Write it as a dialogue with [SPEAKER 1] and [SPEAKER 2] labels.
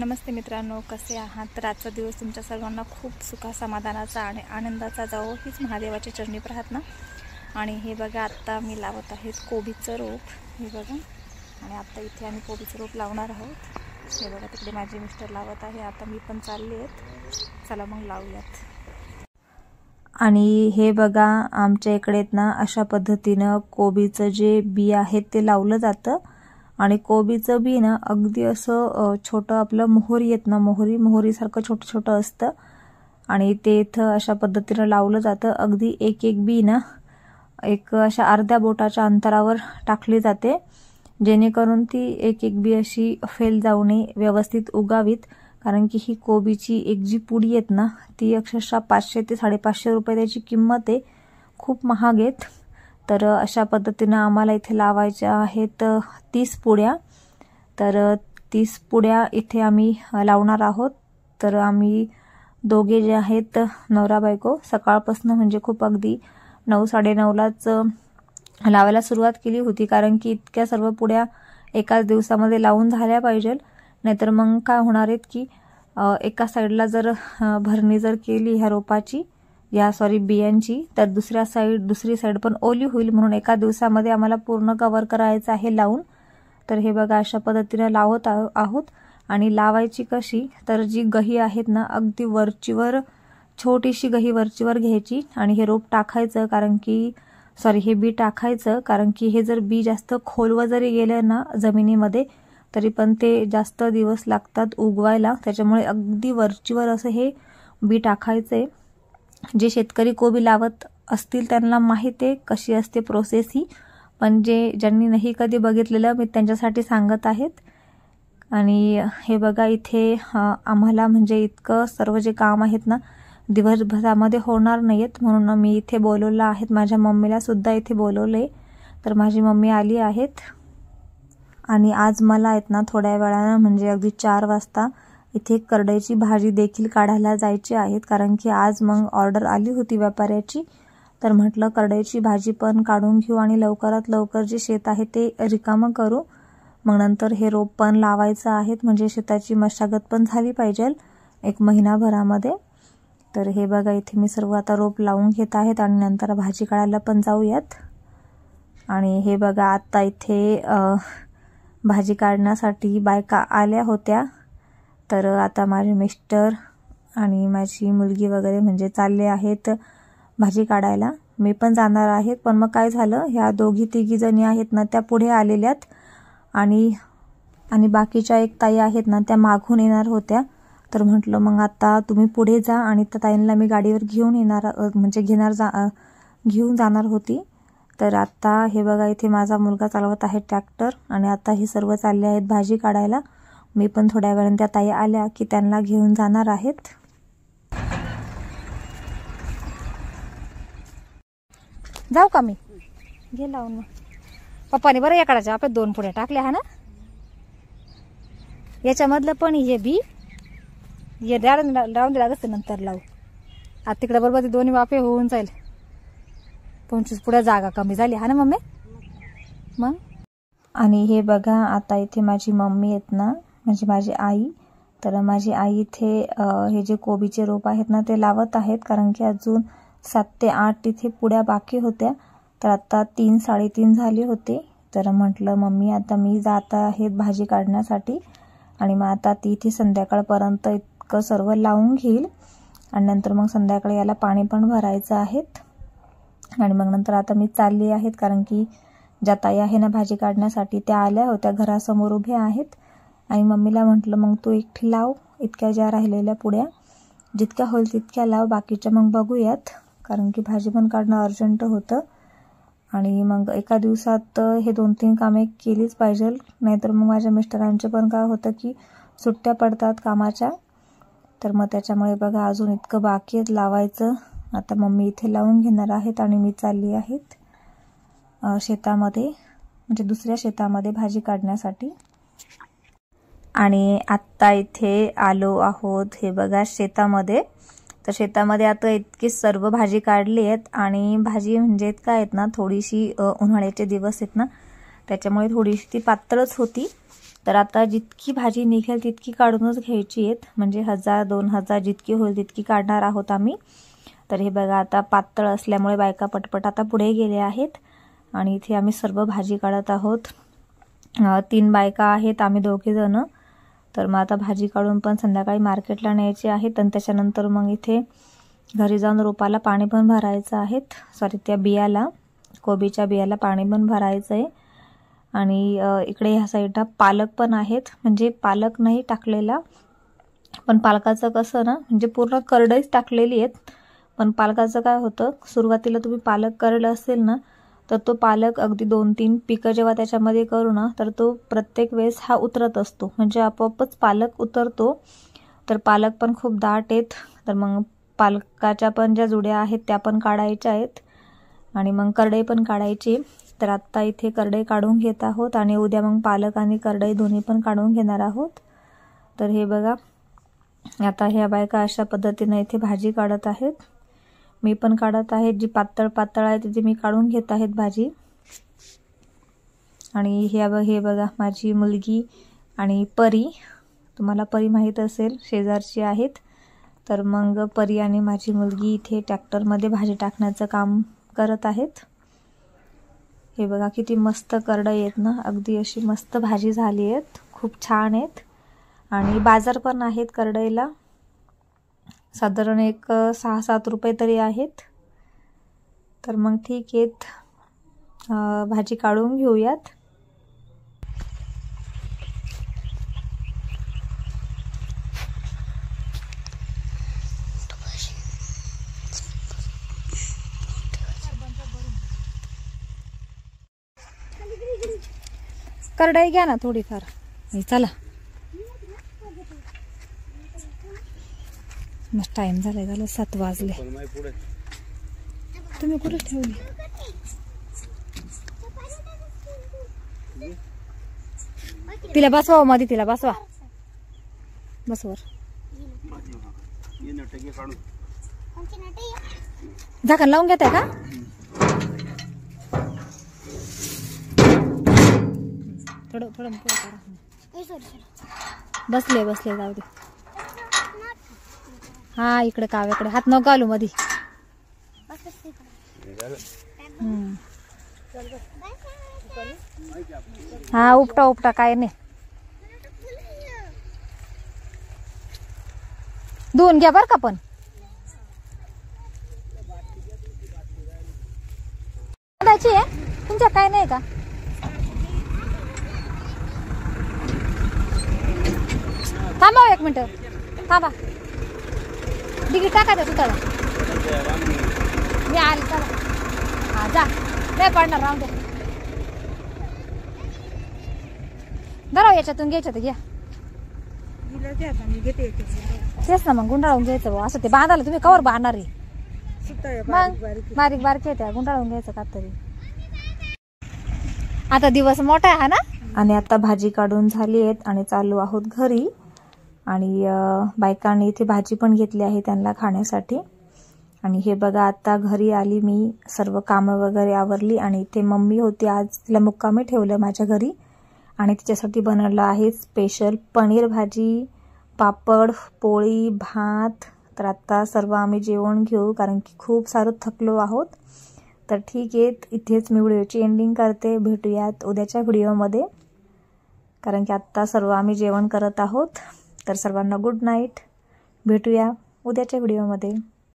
[SPEAKER 1] नमस्ते मित्रांनो, कसे आहात? तर आजचा दिवस तुमच्या सर्वांना खूप सुखा समाधानाचा आणि आनंदाचा जावो हीच महादेवाची चरणी प्रार्थना। आणि हे बघा, आता मी लावत आहे कोबीचं रोप। हे बघा, आणि आता इथे आम्ही कोबीचं रोप लावणार आहोत। हे बघा, तिकडे माझे मिस्टर लावत आहे, आता मी पण चालले आहेत। चला मग लावूयात। आणि हे बघा, आमच्या इकडे ना अशा पद्धतीनं कोबीचं जे बी आहे ते लावलं जातं। आणि कोबीचं बी ना अगदी असं छोटं आपलं मोहरी येत ना, मोहरी सारखं छोटं छोटं असतं। आणि ते इथं अशा पद्धतीनं लावलं जातं। अगदी एक एक बी ना एक अशा अर्ध्या बोटाच्या अंतरावर टाकली जाते, जेणेकरून ती एक एक बी अशी फेल जाऊ नये, व्यवस्थित उगावीत। कारण की ही कोबीची एक जी पुडी आहेत ना, ती अक्षरशः 500 ते 550 रुपये त्याची किंमत आहे, खूप महाग आहेत। तर अशा पद्धतीनं आम्हाला इथे लावायच्या आहेत 30 पुड्या। तर 30 पुड्या इथे आम्ही लावणार आहोत। तर आम्ही दोघे जे आहेत नवरा बायको सकाळपासून म्हणजे खूप अगदी 9 9:30लाच लावायला सुरुवात केली होती, कारण की इतक्या सर्व पुड्या एकाच दिवसामध्ये लावून झाल्या पाहिजे। नाहीतर मग काय होणार आहेत की एका साईडला जर भरणी जर केली ह्या रोपाची बियांची, तर दुसरी साईड पण ओली होईल, म्हणून एका दिवसामध्ये आम्हाला पूर्ण कव्हर करायचं आहे लावून। तर हे बघा, अशा पद्धतीने लावत आहोत। आणि लावायची कशी, तर जी गही आहेत ना अगदी वरचीवर, छोटीशी गही वरचीवर घ्यायची आणि हे रोप टाकायचं, हे बी टाकायचं। कारण की हे जर बी जास्त खोलवर जरी गेलं ना जमिनीमध्ये, तरी पण ते जास्त दिवस लागतात उगवायला, त्याच्यामुळे अगदी वरचीवर असं हे बी टाकायचंय। जे शेतकरी कोबी लावत असतील त्यांना माहिती आहे कशी असते प्रोसेस ही, पण ज्यांनी नाही कधी बघितलेलं मी त्यांच्यासाठी सांगत आहेत। आणि हे बघा, इथे आम्हाला म्हणजे इतकं सर्व जे काम आहेत ना दिवसभरामध्ये होणार नाहीत, म्हणून मी इथे बोलवलं आहेत। माझ्या मम्मीला सुद्धा इथे बोलवलंय, तर माझी मम्मी आली आहेत। आणि आज मला आहेत ना थोड्या वेळानं म्हणजे अगदी 4 वाजता इथे करडईची भाजी देखील काढायला जायची आहेत, कारण की आज मग ऑर्डर आली होती व्यापाऱ्याची। तर म्हटलं करडईची भाजी पण काढून घेऊ आणि लवकरात लवकर जे शेत आहे ते रिकामं करू, मग नंतर हे रोप पण लावायचं आहे, म्हणजे शेताची मशागत पण झाली पाहिजे 1 महिनाभरामध्ये। तर हे बघा, इथे मी सर्व आता रोप लावून घेत आहेत आणि नंतर भाजी काढायला पण जाऊयात। आणि हे बघा, आता इथे भाजी काढण्यासाठी बायका आल्या होत्या। तर आता माझे मिस्टर आणि माझी मुलगी वगैरे म्हणजे चालले आहेत भाजी काढायला। मी पण जाणार आहे, पण मग काय झालं, ह्या दोघी तिघी जणी आहेत ना त्या पुढे आलेल्यात आणि बाकीच्या एक ताई आहेत ना त्या मागून येणार होत्या। तर म्हटलं मग आता तुम्ही पुढे जा, आणि त्या ताईंना मी गाडीवर घेऊन जाणार होती। तर आता हे बघा, इथे माझा मुलगा चालवत आहे ट्रॅक्टर, आणि आता हे सर्व चालले आहेत भाजी काढायला। मी पण थोड्या वेळाने त्या ताई आल्या की त्यांना घेऊन जाणार आहेत। जाऊ का मी? घे लावून मग। पप्पाने बरं एकाच्या आपल्या 2 पुड्या टाकल्या हा ना, याच्यामधलं पण हे बी हे लावून दिला असतं, नंतर लावू। आता तिकडे बरोबर ते दोन्ही वाफे होऊन जाईल। 25 पुड्या जागा कमी झाली हा ना मम्मी मग। आणि हे बघा, आता इथे माझी मम्मी आहेत ना, म्हणजे माझी आई, तर माझी आई इथे हे जे कोबीचे रोप आहेत ना ते लावत आहेत, कारण की अजून 7 ते 8 इथे पुड्या बाकी होत्या। तर आता 3 3:30 झाले होते। तर म्हटलं मम्मी आता मी जात आहे भाजी काढण्यासाठी, आणि मग आता ती इथे संध्याकाळपर्यंत इतकं सर्व लावून घेईल, आणि नंतर मग संध्याकाळी याला पाणी पण भरायचं आहेत। आणि मग नंतर आता मी चालली आहेत, कारण की ज्या ताई आहे ना भाजी काढण्यासाठी त्या आल्या होत्या, घरासमोर उभ्या आहेत। आणि मम्मीला म्हटलं मग तू एकटी लाव, इतक्या ज्या राहिलेल्या पुड्या जितक्या होईल तितक्या लाव, बाकीच्या मग बघूयात, कारण की भाजी पण काढणं अर्जंट होतं। आणि मग एका दिवसात हे 2-3 कामे केलीच पाहिजे, नाहीतर मग माझ्या मिस्टरांचे पण काय होतं की सुट्ट्या पडतात कामाच्या। तर मग त्याच्यामुळे बघा अजून इतकं बाकी आहे लावायचं। आता मम्मी इथे लावून घेणार आहेत आणि मी चालली आहेत शेतामध्ये, म्हणजे दुसऱ्या शेतामध्ये भाजी काढण्यासाठी। आणि आत्ता इथे आलो आहोत हे बघा शेतामध्ये। तर शेतामध्ये आता इतकी सर्व भाजी काढली आहेत, आणि भाजी म्हणजे काय आहेत ना थोडीशी उन्हाळ्याचे दिवस आहेत ना, त्याच्यामुळे थोडीशी ती पातळच होती। तर आता जितकी भाजी निघेल तितकी काढूनच घ्यायची आहेत, म्हणजे 1000-2000 जितकी होईल तितकी काढणार आहोत आम्ही. तर हे बघा आता पातळ असल्यामुळे बायका पटपट आता पुढे गेल्या आहेत आणि इथे आम्ही सर्व भाजी काढत आहोत. 3 बायका आहेत, आम्ही 2 जण. तर मग आता भाजी काढून पण संध्याकाळी मार्केटला न्यायची आहेत आणि त्याच्यानंतर मग इथे घरी जाऊन रोपाला पाणी पण भरायचं आहे. त्या बियाला, कोबीच्या बियाला पाणी पण भरायचं आहे. आणि इकडे ह्या साईडला पालक पण आहेत, म्हणजे पालक नाही टाकलेला, पण पालकाचं कसं ना, म्हणजे पूर्ण करडईच टाकलेली आहेत. पण पालकाचं काय होतं, सुरुवातीला तुम्ही पालक करडलं असेल ना, तर तो पालक अगदी 2-3 पिकं जेव्हा त्याच्यामध्ये करू ना, तर तो प्रत्येक वेळेस हा उतरत असतो, म्हणजे आपोआपच पालक उतरतो. तर पालक पण खूप दाट आहेत. तर मग पालकाच्या पण ज्या जुड्या आहेत त्या पण काढायच्या आहेत आणि मग करडई पण काढायची. तर आत्ता इथे करडई काढून घेत आहोत आणि उद्या मग पालक आणि करडई दोन्ही पण काढून घेणार आहोत. तर हे बघा आता ह्या बायका अशा पद्धतीने इथे भाजी काढत आहेत. मी पण काढत आहे, जी पातळ पातळ आहे तिथे मी काढून घेत आहेत भाजी. आणि हे बघा माझी मुलगी आणि परी, तुम्हाला परी माहीत असेल, शेजारची आहेत. तर मग परी आणि माझी मुलगी इथे ट्रॅक्टरमध्ये भाजी टाकण्याचं काम करत आहेत. हे बघा किती मस्त करडई आहेत ना, अगदी अशी मस्त भाजी झाली आहेत, खूप छान आहेत. आणि बाजार पण आहेत करडईला, साधारण एक 6-7 रुपये तरी आहेत. तर मग ठीक आहेत, भाजी काढून घेऊयात. करडई घ्या ना थोडीफार. चला मस्त टाइम झालं 7 वाजले. तुम्ही कुठे ठेवली? तिला बसवा मध्ये, तिला बसवा, बसवर. झाकण लावून घेताय का? थोडं बसले जाऊ दे. हा इकडे काव्याकडे हात नको घालू मधी. हा उपटा काय नाही, धुवून घ्या बर का. पण आहे तुमच्या काय नाही का? थांबा 1 मिनिट, थांबा. डिगी टाकायचं तुला, मी आले. चला हा जा, नाही पडणार, राहून द्या. धराव याच्यातून घ्यायचं तर घ्या. तेच ना मग गुंडाळून घ्यायचं भाऊ, असं ते बांधायला तुम्ही कवर बांधणार आहे. मग बारीक बारीक येत्या, गुंडाळून घ्यायचं का तरी. आता दिवस मोठा आहे ना. आणि आता भाजी काढून झाली आहेत आणि चालू आहोत घरी. आणि बायकांनी इथे भाजी पण घेतली आहे त्यांना खाण्यासाठी. आणि हे बघा आता घरी आली मी, सर्व कामं वगैरे आवरली आणि इथे मम्मी होती आज, तिला मुक्कामी ठेवलं माझ्या घरी आणि तिच्यासाठी बनवलं आहे स्पेशल पनीर भाजी, पापड, पोळी, भात. तर आता सर्व आम्ही जेवण घेऊ कारण की खूप सारं थकलो आहोत. तर ठीक आहे, इथेच मी व्हिडिओची एंडिंग करते. भेटूयात उद्याच्या व्हिडिओमध्ये, कारण की आत्ता सर्व आम्ही जेवण करत आहोत. तर सर्वांना गुड नाईट, भेटूया उद्याच्या व्हिडिओमध्ये.